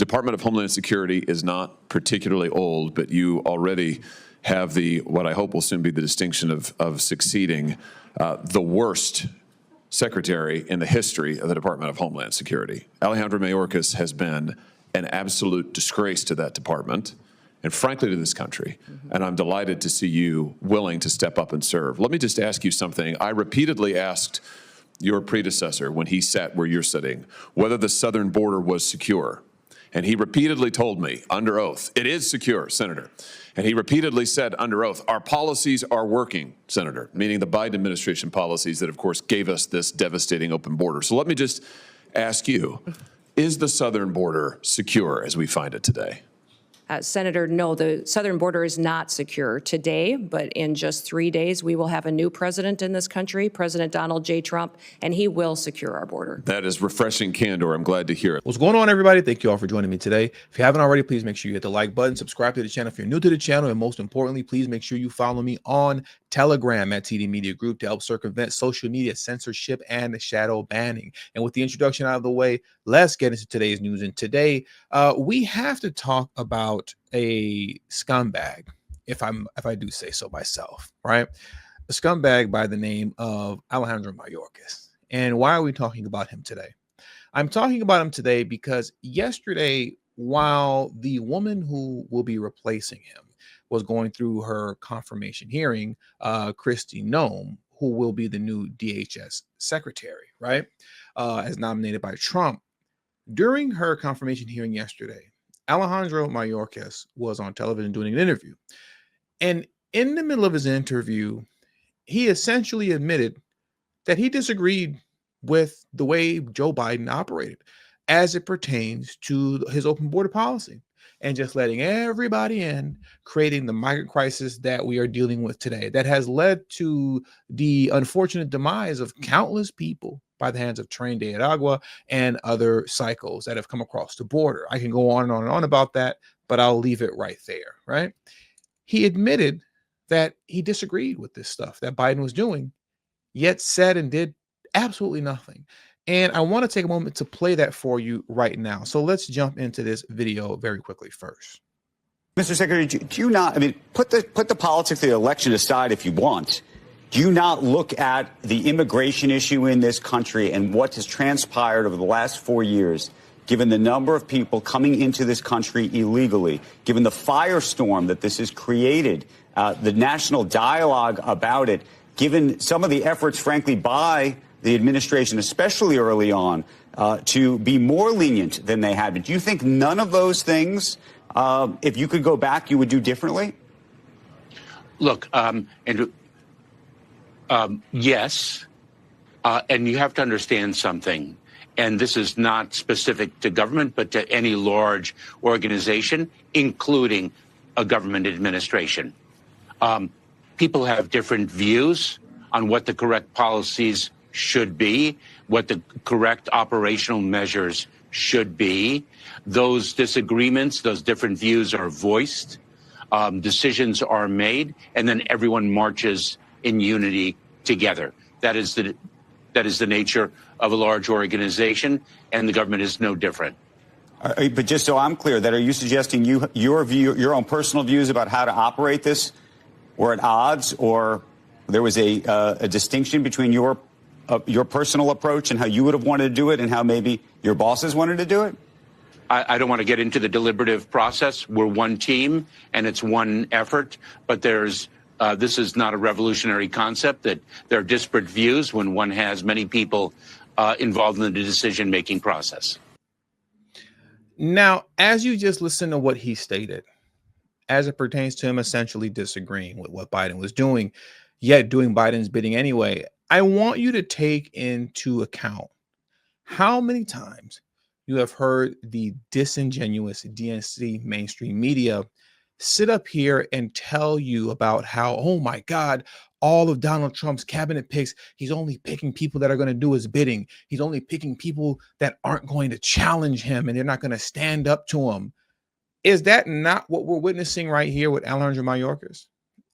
Department of Homeland Security is not particularly old, but you already have what I hope will soon be the distinction of succeeding the worst secretary in the history of the Department of Homeland Security. Alejandro Mayorkas has been an absolute disgrace to that department and frankly to this country. And I'm delighted to see you willing to step up and serve. Let me just ask you something. I repeatedly asked your predecessor when he sat where you're sitting whether the southern border was secure. And he repeatedly told me under oath, it is secure, Senator. And he repeatedly said under oath, our policies are working, Senator, meaning the Biden administration policies that, of course, gave us this devastating open border. So let me just ask you, is the southern border secure as we find it today? Senator, no, the southern border is not secure today, but in just 3 days, we will have a new president in this country, President Donald J. Trump, and he will secure our border. That is refreshing candor. I'm glad to hear it. What's going on, everybody? Thank you all for joining me today. If you haven't already, please make sure you hit the like button, subscribe to the channel if you're new to the channel, and most importantly, please make sure you follow me on Telegram at TD Media Group to help circumvent social media censorship and shadow banning. And with the introduction out of the way, let's get into today's news. And today, we have to talk about a scumbag, if I do say so myself, right? A scumbag by the name of Alejandro Mayorkas. And why are we talking about him today? I'm talking about him today because yesterday, while the woman who will be replacing him was going through her confirmation hearing, Kristi Noem, who will be the new DHS secretary, right, as nominated by Trump. During her confirmation hearing yesterday, Alejandro Mayorkas was on television doing an interview. And in the middle of his interview, he essentially admitted that he disagreed with the way Joe Biden operated as it pertains to his open border policy and just letting everybody in, creating the migrant crisis that we are dealing with today that has led to the unfortunate demise of countless people by the hands of Tren de Aragua and other cycles that have come across the border. I can go on and on and on about that, but I'll leave it right there, right? He admitted that he disagreed with this stuff that Biden was doing, yet said and did absolutely nothing. And I want to take a moment to play that for you right now. So let's jump into this video very quickly first. Mr. Secretary, do you not, I mean, put the politics of the election aside if you want. Do you not look at the immigration issue in this country and what has transpired over the last 4 years, given the number of people coming into this country illegally, given the firestorm that this has created, the national dialogue about it, given some of the efforts, frankly, by the administration, especially early on, to be more lenient than they had been? Do you think none of those things, if you could go back, you would do differently? Look, Andrew, yes, and you have to understand something, and this is not specific to government, but to any large organization, including a government administration. People have different views on what the correct policies should be, what the correct operational measures should be. Those disagreements, those different views are voiced, decisions are made, and then everyone marches in unity together. That is the nature of a large organization, and the government is no different. But just so I'm clear, that are you suggesting your own personal views about how to operate this were at odds, or there was a distinction between your personal approach and how you would have wanted to do it and how maybe your bosses wanted to do it? I don't want to get into the deliberative process. We're one team and it's one effort, but this is not a revolutionary concept that there are disparate views when one has many people involved in the decision-making process. Now, as you just listen to what he stated, as it pertains to him essentially disagreeing with what Biden was doing, yet doing Biden's bidding anyway, I want you to take into account how many times you have heard the disingenuous DNC mainstream media sit up here and tell you about how, oh my God, all of Donald Trump's cabinet picks, he's only picking people that are going to do his bidding. He's only picking people that aren't going to challenge him and they're not going to stand up to him. Is that not what we're witnessing right here with Alejandro Mayorkas?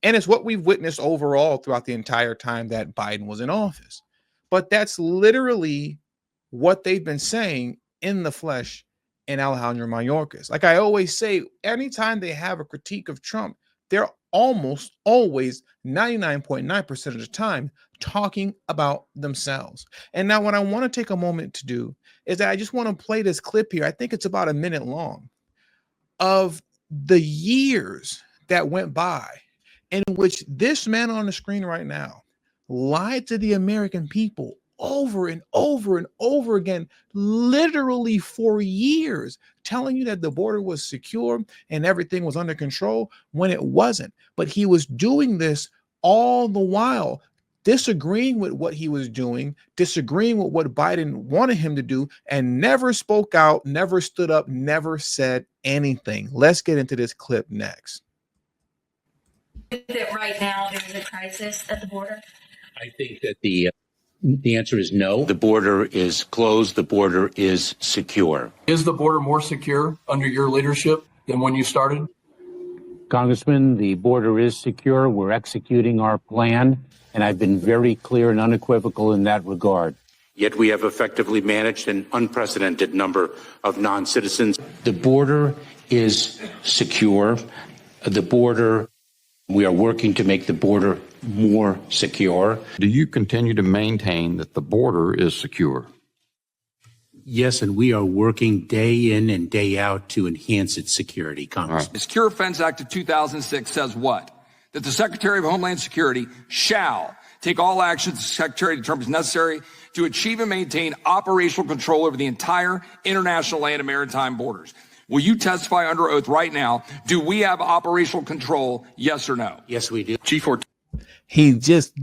And it's what we've witnessed overall throughout the entire time that Biden was in office. But that's literally what they've been saying in the flesh and Alejandro Mayorkas. Like I always say, anytime they have a critique of Trump, they're almost always 99.9% of the time talking about themselves. And now what I want to take a moment to do is that I just want to play this clip here. I think it's about a minute long of the years that went by in which this man on the screen right now lied to the American people over and over and over again, literally for years, telling you that the border was secure and everything was under control when it wasn't. But he was doing this all the while disagreeing with what he was doing, disagreeing with what Biden wanted him to do, and never spoke out, never stood up, never said anything. Let's get into this clip next. That right now there is a crisis at the border? I think that the answer is no. The border is closed. The border is secure. Is the border more secure under your leadership than when you started? Congressman, the border is secure. We're executing our plan, and I've been very clear and unequivocal in that regard. Yet we have effectively managed an unprecedented number of non-citizens. The border is secure. We are working to make the border more secure. Do you continue to maintain that the border is secure? Yes, and we are working day in and day out to enhance its security, Congressman. The Secure Fence Act of 2006 says what? That the Secretary of Homeland Security shall take all actions the Secretary determines necessary to achieve and maintain operational control over the entire international land and maritime borders. Will you testify under oath right now? Do we have operational control? Yes or no? Yes, we do. Chief Ortiz. He just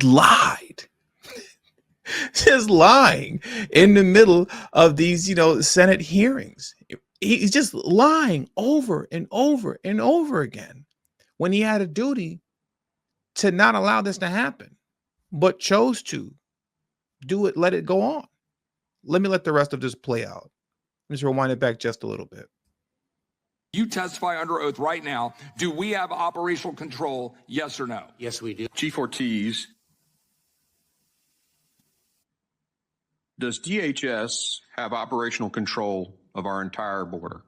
lied. Just lying in the middle of these, Senate hearings. He's just lying over and over and over again when he had a duty to not allow this to happen, but chose to do it, let it go on. Let me let the rest of this play out. Let's rewind it back just a little bit. You testify under oath right now. Do we have operational control? Yes or no? Yes, we do. Chief Ortiz, does DHS have operational control of our entire border?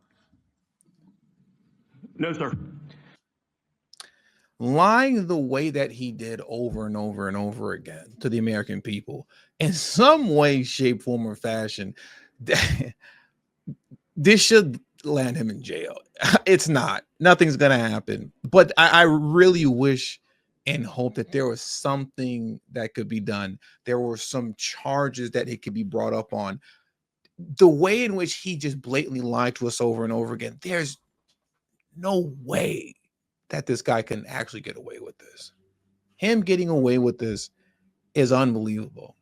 No, sir. Lying the way that he did over and over and over again to the American people in some way, shape, form, or fashion, this should land him in jail. It's not. Nothing's going to happen. But I really wish and hope that there was something that could be done. There were some charges that it could be brought up on. The way in which he just blatantly lied to us over and over again, there's no way that this guy can actually get away with this. Him getting away with this is unbelievable.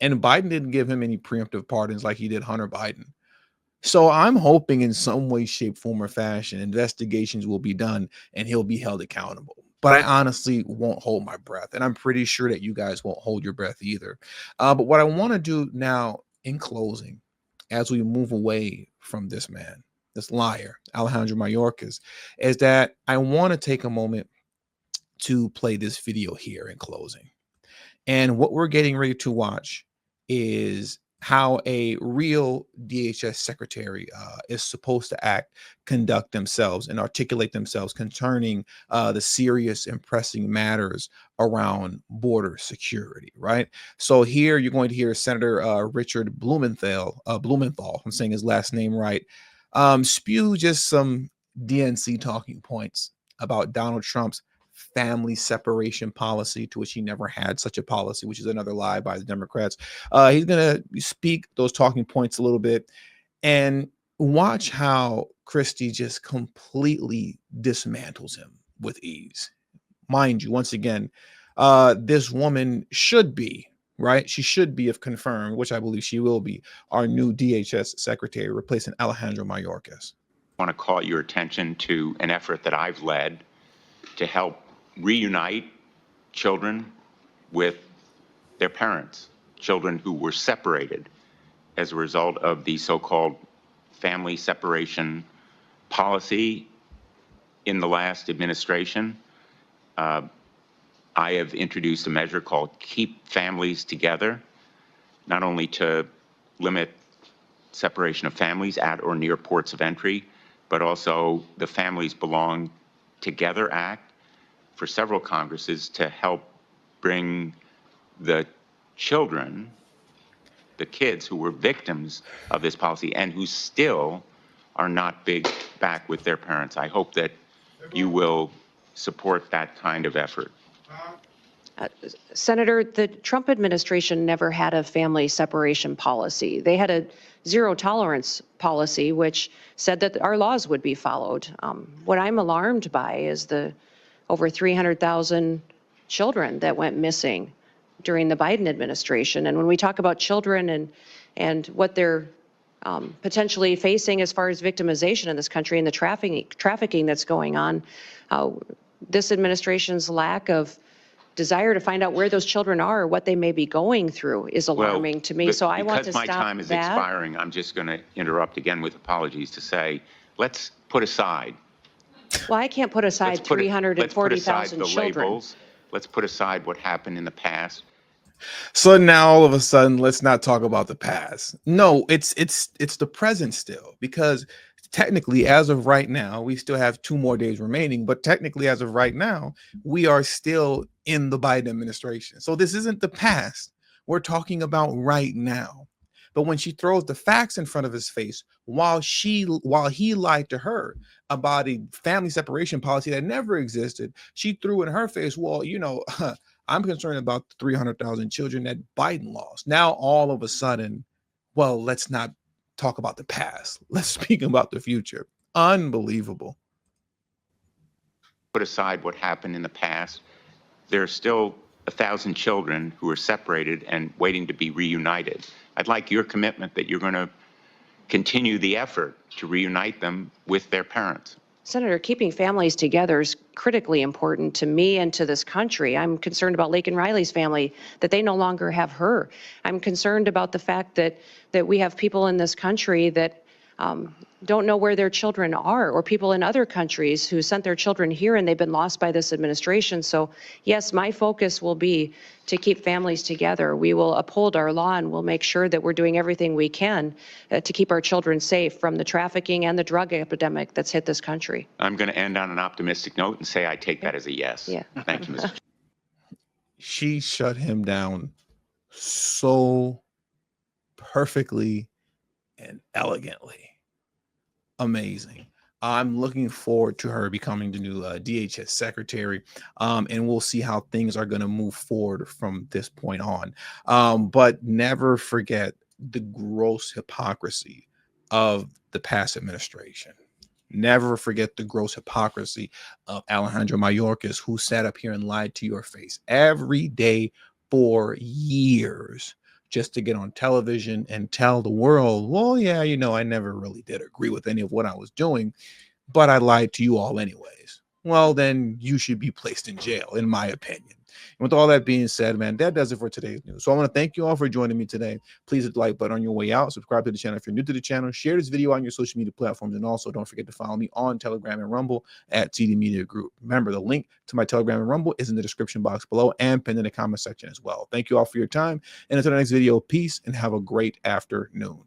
And Biden didn't give him any preemptive pardons like he did Hunter Biden. So I'm hoping in some way, shape, form, or fashion, investigations will be done and he'll be held accountable. But I honestly won't hold my breath. And I'm pretty sure that you guys won't hold your breath either. But what I want to do now in closing, as we move away from this man, this liar, Alejandro Mayorkas, is that I want to take a moment to play this video here in closing. And what we're getting ready to watch is how a real DHS secretary is supposed to conduct themselves and articulate themselves concerning the serious and pressing matters around border security, right? So here you're going to hear Senator Richard Blumenthal, I'm saying his last name right, spew just some DNC talking points about Donald Trump's family separation policy, to which he never had such a policy, which is another lie by the Democrats. He's going to speak those talking points a little bit and watch how Kristi just completely dismantles him with ease. Mind you, once again, this woman should be, right? She should be, if confirmed, which I believe she will be, our new DHS secretary, replacing Alejandro Mayorkas. I want to call your attention to an effort that I've led to help reunite children with their parents, children who were separated as a result of the so-called family separation policy in the last administration. I have introduced a measure called Keep Families Together, not only to limit separation of families at or near ports of entry, but also the Families Belong Together Act for several Congresses to help bring the children, the kids who were victims of this policy and who still are not back with their parents. I hope that you will support that kind of effort. Senator, the Trump administration never had a family separation policy. They had a zero tolerance policy, which said that our laws would be followed. What I'm alarmed by is the over 300,000 children that went missing during the Biden administration. And when we talk about children and what they're potentially facing as far as victimization in this country and the trafficking that's going on, this administration's lack of desire to find out where those children are or what they may be going through is alarming to me. So I want to stop that. Because my time is expiring, I'm just going to interrupt again with apologies to say, let's put aside. Well, I can't put aside 340,000 children. Labels. Let's put aside what happened in the past. So now all of a sudden, let's not talk about the past. No, it's the present still, because technically, as of right now, we still have 2 more days remaining, but technically, as of right now, we are still in the Biden administration. So this isn't the past. We're talking about right now. But when she throws the facts in front of his face, while he lied to her about a family separation policy that never existed, she threw in her face, well, you know, I'm concerned about the 300,000 children that Biden lost. Now, all of a sudden, well, let's not talk about the past. Let's speak about the future. Unbelievable. Put aside what happened in the past. There are still 1,000 children who are separated and waiting to be reunited. I'd like your commitment that you're going to continue the effort to reunite them with their parents. Senator, keeping families together is critically important to me and to this country. I'm concerned about Laken Riley's family, that they no longer have her. I'm concerned about the fact that we have people in this country that don't know where their children are, or people in other countries who sent their children here and they've been lost by this administration. So yes, my focus will be to keep families together. We will uphold our law and we'll make sure that we're doing everything we can to keep our children safe from the trafficking and the drug epidemic that's hit this country. I'm going to end on an optimistic note and say I take that as a yes. Yeah. Thank you, Mr. She shut him down so perfectly and elegantly. Amazing. I'm looking forward to her becoming the new DHS secretary, and we'll see how things are going to move forward from this point on. But never forget the gross hypocrisy of the past administration. Never forget the gross hypocrisy of Alejandro Mayorkas, who sat up here and lied to your face every day for years, just to get on television and tell the world, well, yeah, you know, I never really did agree with any of what I was doing, but I lied to you all anyways. Well, then you should be placed in jail, in my opinion. And with all that being said, man, that does it for today's news. So I want to thank you all for joining me today. Please hit the like button on your way out. Subscribe to the channel if you're new to the channel. Share this video on your social media platforms. And also don't forget to follow me on Telegram and Rumble at TD Media Group. Remember, the link to my Telegram and Rumble is in the description box below and pinned in the comment section as well. Thank you all for your time. And until the next video, peace and have a great afternoon.